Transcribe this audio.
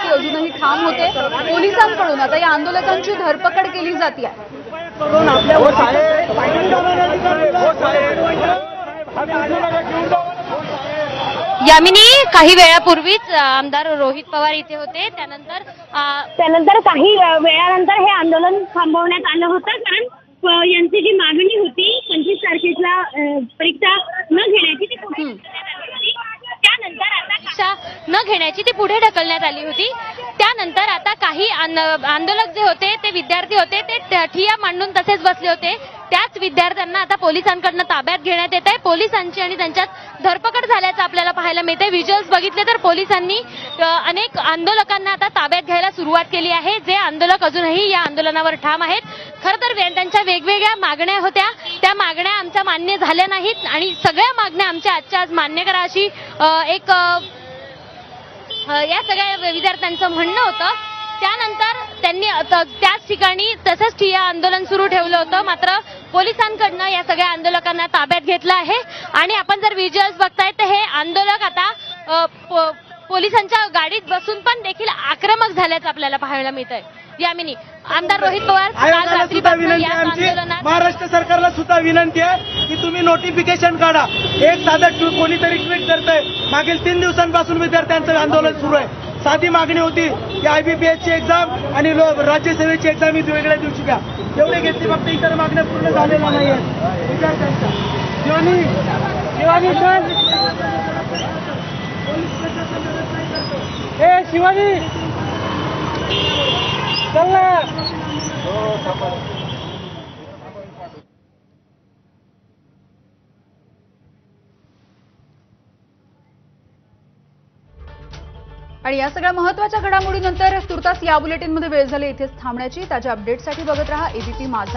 विद्यार्थी अजूनही ठाम होते। पोलिसांकडून आता या आंदोलकांची धरपकड केली जाते। यामिनी, काही वेळापूर्वीच आमदार रोहित पवार इथे होते, त्यानंतर काही वेळानंतर हे आंदोलन थांबवण्यात आलं होतं, कारण यांची जी मागणी होती 25 तारखेला परीक्षा न घेण्याची ती पुढे ढकलण्यात आली होती। त्यानंतर आता काही आंदोलक जे होते ते विद्यार्थी होते, ते ठिय्या मांडून तसेच बसले होते। त्याच विद्यार्थ्यांना आता पोलिसांकडून ताब्यात घेण्यात येत आहे। पोलिसांची आणि त्यांच्यात धरपकड झाल्याचं आपल्याला पाहायला मिळते। व्हिज्युअल्स बघितले तर पोलिसांनी अनेक आंदोलकांना आता ताब्यात घ्यायला सुरुवात केली आहे, जे आंदोलक अजूनही या आंदोलनावर ठाम आहेत। खरं तर त्यांच्या वेगवेगळ्या मागण्या होत्या, त्या मागण्या आमच्या मान्य झाल्या नाहीत आणि सगळ्या मागण्या आमच्या आजच्या आज मान्य करा अशी या सगळ्या विद्यार्थ्यांचं म्हणणं होतं। त्यानंतर त्यांनी त्याच ठिकाणी तसंच ठिय्या आंदोलन सुरू ठेवलं होतं, मात्र पोलिसांकडनं या सगळ्या आंदोलकांना ताब्यात घेतलं आहे। आणि आपण जर व्हिज्युअल्स बघताय तर हे आंदोलक आता पोलिसांच्या गाडीत बसून पण देखील आक्रमक झाल्याचं आपल्याला पाहायला मिळतंय। यामिनी, आमदार रोहित पवार काल रात्रीपासून या आंदोलनात महाराष्ट्र सरकारला सुद्धा विनंती आहे की तुम्ही नोटिफिकेशन काढा। एक साधं कोणीतरी ट्विट करतंय, मागील 3 दिवसांपासून विद्यार्थ्यांचं आंदोलन सुरू आहे। साधी मागणी होती की IBPS ची एक्झाम आणि राज्यसेवेची एक्झाम ही वेगळ्या दिवशी घ्या, एवढे घेतली, फक्त इतर मागण्या पूर्ण झालेल्या नाही आहेत विद्यार्थ्यांच्या। शिवानी चल ना। आणि या सगळ्या महत्त्वाच्या घडामोडीनंतर तुर्तास या बुलेटिनमध्ये वेळ झाली इथेच थांबण्याची। ताज्या अपडेट्ससाठी बघत रहा ABP माझा।